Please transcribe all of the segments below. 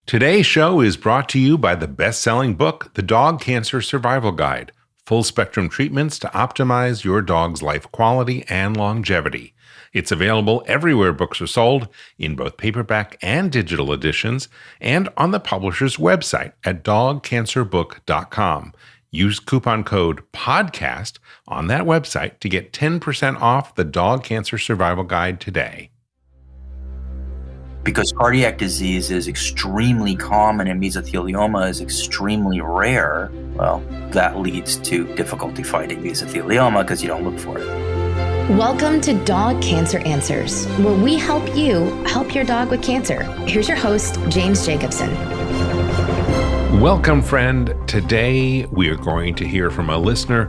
Today's show is brought to you by the best-selling book, The Dog Cancer Survival Guide, full-spectrum treatments to optimize your dog's life quality and longevity. It's available everywhere books are sold, in both paperback and digital editions, and on the publisher's website at dogcancerbook.com. Use coupon code PODCAST on that website to get 10% off the Dog Cancer Survival Guide today. Because cardiac disease is extremely common and mesothelioma is extremely rare, well, that leads to difficulty fighting mesothelioma because you don't look for it. Welcome to Dog Cancer Answers, where we help you help your dog with cancer. Here's your host, James Jacobson. Welcome, friend. Today, we are going to hear from a listener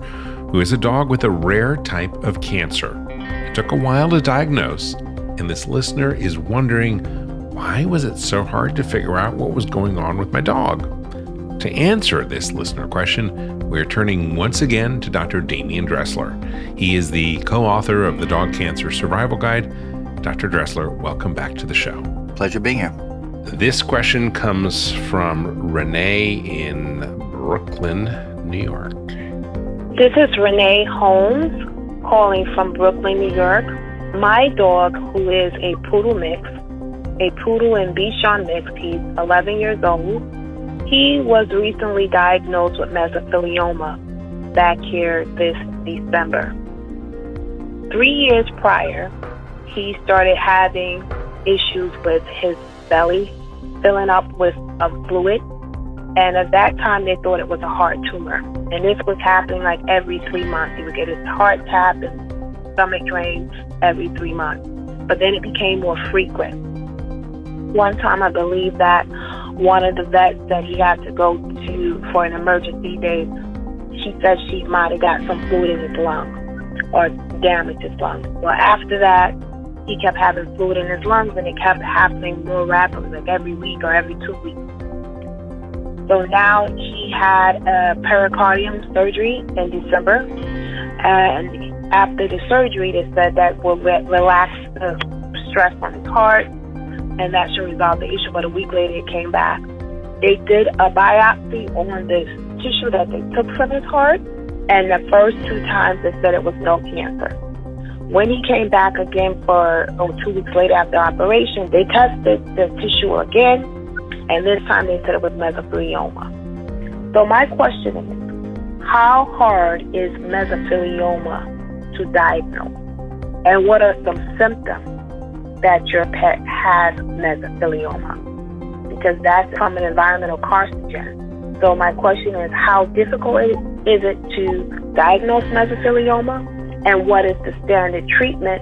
who has a dog with a rare type of cancer. It took a while to diagnose, and this listener is wondering, why was it so hard to figure out what was going on with my dog? To answer this listener question, we're turning once again to Dr. Demian Dressler. He is the co-author of the Dog Cancer Survival Guide. Dr. Dressler, welcome back to the show. Pleasure being here. This question comes from Renee in Brooklyn, New York. This is Renee Holmes calling from Brooklyn, New York. My dog, who is a poodle mix, a poodle and Bichon mix, he's 11 years old. He was recently diagnosed with mesothelioma back here this December. 3 years prior, he started having issues with his belly filling up with fluid, and at that time they thought it was a heart tumor. And this was happening like every 3 months. He would get his heart tapped and stomach drains every 3 months, but then it became more frequent. One time, I believe that one of the vets that he had to go to for an emergency, she said she might have got some fluid in his lungs or damaged his lungs. Well, after that, he kept having fluid in his lungs, and it kept happening more rapidly, like every week or every 2 weeks. So now he had a pericardium surgery in December, and after the surgery, they said that will relax the stress on his heart, and that should resolve the issue. But a week later, it came back. They did a biopsy on this tissue that they took from his heart, and the first 2 times they said it was no cancer. When he came back again for 2 weeks later after the operation, they tested the tissue again, and this time they said it was mesothelioma. So my question is, how hard is mesothelioma to diagnose? And what are some symptoms that your pet has mesothelioma? Because that's from an environmental carcinogen. So my question is, how difficult is it to diagnose mesothelioma? And what is the standard treatment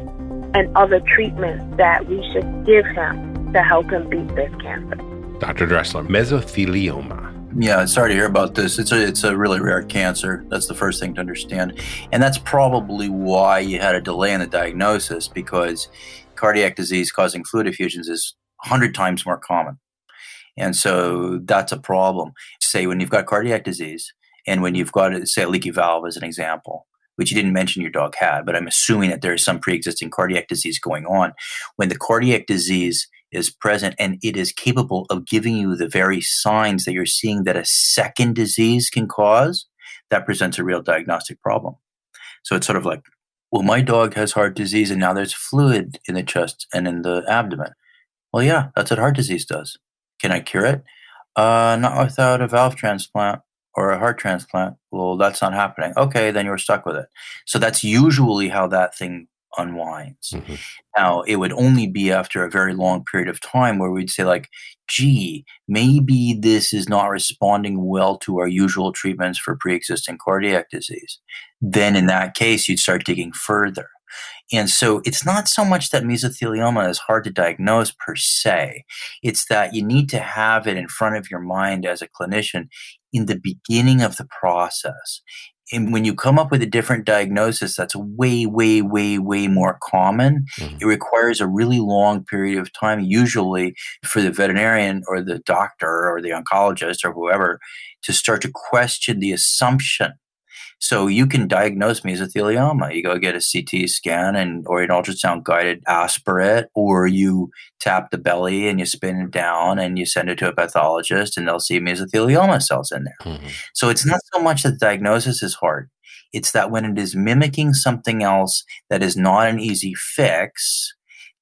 and other treatments that we should give him to help him beat this cancer? Dr. Dressler, mesothelioma. Yeah, sorry to hear about this. It's a really rare cancer. That's the first thing to understand. And that's probably why you had a delay in the diagnosis, because cardiac disease causing fluid effusions is 100 times more common. And so that's a problem. Say when you've got cardiac disease and when you've got, say, a leaky valve as an example, which you didn't mention your dog had, but I'm assuming that there is some pre-existing cardiac disease going on. When the cardiac disease is present and it is capable of giving you the very signs that you're seeing that a second disease can cause, that presents a real diagnostic problem. So it's sort of like, well, my dog has heart disease and now there's fluid in the chest and in the abdomen. Well, yeah, that's what heart disease does. Can I cure it? Not without a valve transplant or a heart transplant. Well, that's not happening. Okay, then you're stuck with it. So that's usually how that thing unwinds. Mm-hmm. Now, it would only be after a very long period of time where we'd say like, gee, maybe this is not responding well to our usual treatments for pre-existing cardiac disease. Then in that case, you'd start digging further. And so it's not so much that mesothelioma is hard to diagnose per se. It's that you need to have it in front of your mind as a clinician in the beginning of the process. And when you come up with a different diagnosis that's way, way, way, way more common, it requires a really long period of time, usually for the veterinarian or the doctor or the oncologist or whoever, to start to question the assumption. So you can diagnose mesothelioma. You go get a CT scan or an ultrasound guided aspirate, or you tap the belly and you spin it down and you send it to a pathologist and they'll see mesothelioma cells in there. Mm-hmm. So it's not so much that the diagnosis is hard. It's that when it is mimicking something else that is not an easy fix,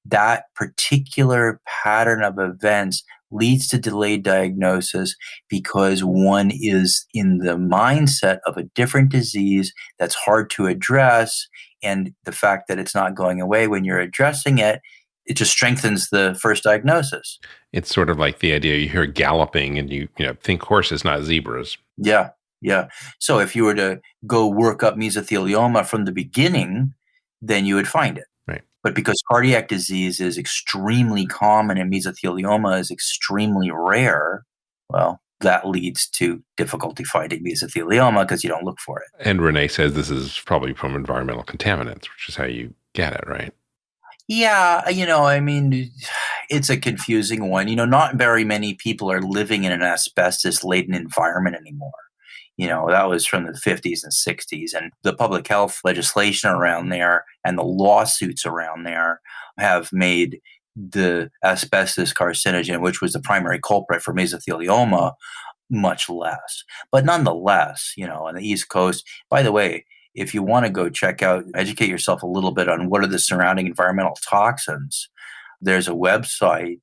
that particular pattern of events leads to delayed diagnosis because one is in the mindset of a different disease that's hard to address. And the fact that it's not going away when you're addressing it, it just strengthens the first diagnosis. It's sort of like the idea you hear galloping and you think horses, not zebras. Yeah. So if you were to go work up mesothelioma from the beginning, then you would find it. Right. But because cardiac disease is extremely common and mesothelioma is extremely rare, well, that leads to difficulty finding mesothelioma because you don't look for it. And Renee says this is probably from environmental contaminants, which is how you get it, right? Yeah, it's a confusing one. Not very many people are living in an asbestos-laden environment anymore. That was from the 50s and 60s. And the public health legislation around there and the lawsuits around there have made the asbestos carcinogen, which was the primary culprit for mesothelioma, much less. But nonetheless, on the East Coast, by the way, if you want to go check out, educate yourself a little bit on what are the surrounding environmental toxins, there's a website,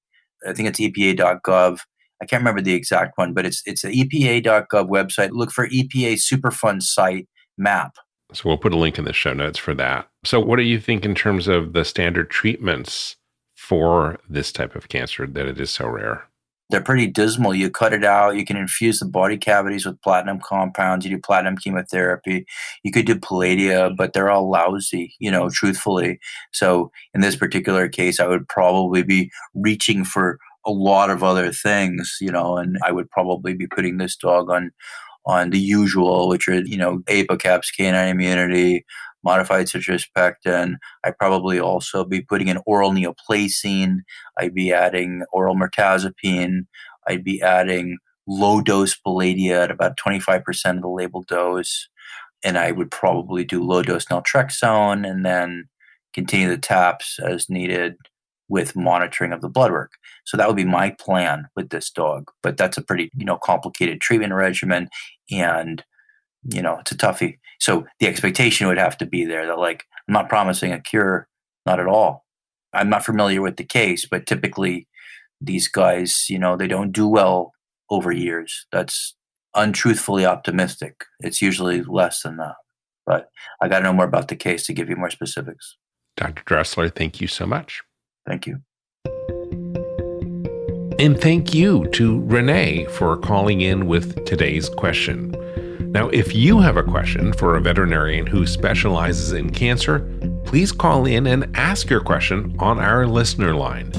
I think it's EPA.gov. I can't remember the exact one, but it's the EPA.gov website. Look for EPA Superfund site map. So we'll put a link in the show notes for that. So what do you think in terms of the standard treatments for this type of cancer that it is so rare? They're pretty dismal. You cut it out. You can infuse the body cavities with platinum compounds. You do platinum chemotherapy. You could do Palladia, but they're all lousy, truthfully. So in this particular case, I would probably be reaching for a lot of other things, and I would probably be putting this dog on the usual, which are, Apocaps, canine immunity, modified citrus pectin. I'd probably also be putting in oral neoplacine. I'd be adding oral mirtazapine. I'd be adding low-dose Palladia at about 25% of the labeled dose. And I would probably do low-dose naltrexone and then continue the taps as needed with monitoring of the blood work. So that would be my plan with this dog. But that's a pretty, complicated treatment regimen. And, it's a toughie. So the expectation would have to be there that, I'm not promising a cure, not at all. I'm not familiar with the case, but typically these guys, they don't do well over years. That's untruthfully optimistic. It's usually less than that. But I got to know more about the case to give you more specifics. Dr. Dressler, thank you so much. Thank you. And thank you to Renee for calling in with today's question. Now, if you have a question for a veterinarian who specializes in cancer, please call in and ask your question on our listener line.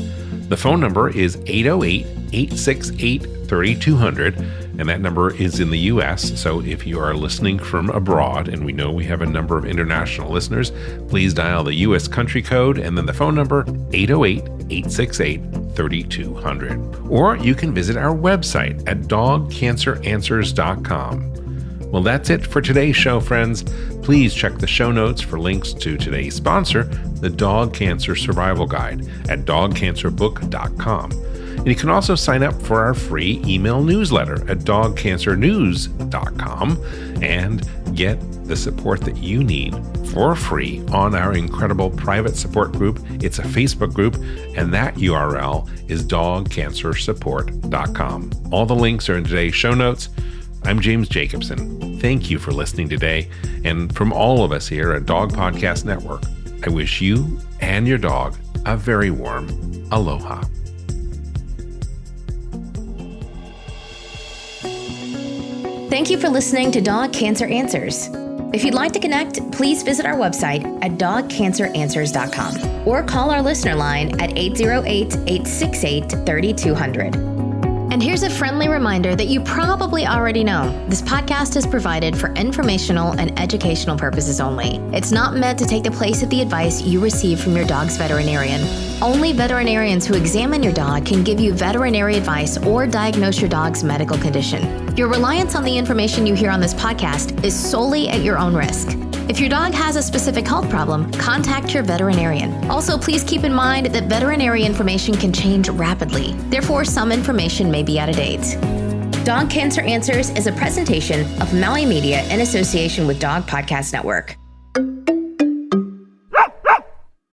The phone number is 808-868-3200, and that number is in the U.S., so if you are listening from abroad, and we know we have a number of international listeners, please dial the U.S. country code and then the phone number 808-868-3200. Or you can visit our website at dogcanceranswers.com. Well, that's it for today's show, friends. Please check the show notes for links to today's sponsor, the Dog Cancer Survival Guide, at dogcancerbook.com. And you can also sign up for our free email newsletter at dogcancernews.com and get the support that you need for free on our incredible private support group. It's a Facebook group, and that URL is dogcancersupport.com. All the links are in today's show notes. I'm James Jacobson. Thank you for listening today. And from all of us here at Dog Podcast Network, I wish you and your dog a very warm aloha. Thank you for listening to Dog Cancer Answers. If you'd like to connect, please visit our website at dogcanceranswers.com or call our listener line at 808-868-3200. And here's a friendly reminder that you probably already know. This podcast is provided for informational and educational purposes only. It's not meant to take the place of the advice you receive from your dog's veterinarian. Only veterinarians who examine your dog can give you veterinary advice or diagnose your dog's medical condition. Your reliance on the information you hear on this podcast is solely at your own risk. If your dog has a specific health problem, contact your veterinarian. Also, please keep in mind that veterinary information can change rapidly. Therefore, some information may be out of date. Dog Cancer Answers is a presentation of Maui Media in association with Dog Podcast Network.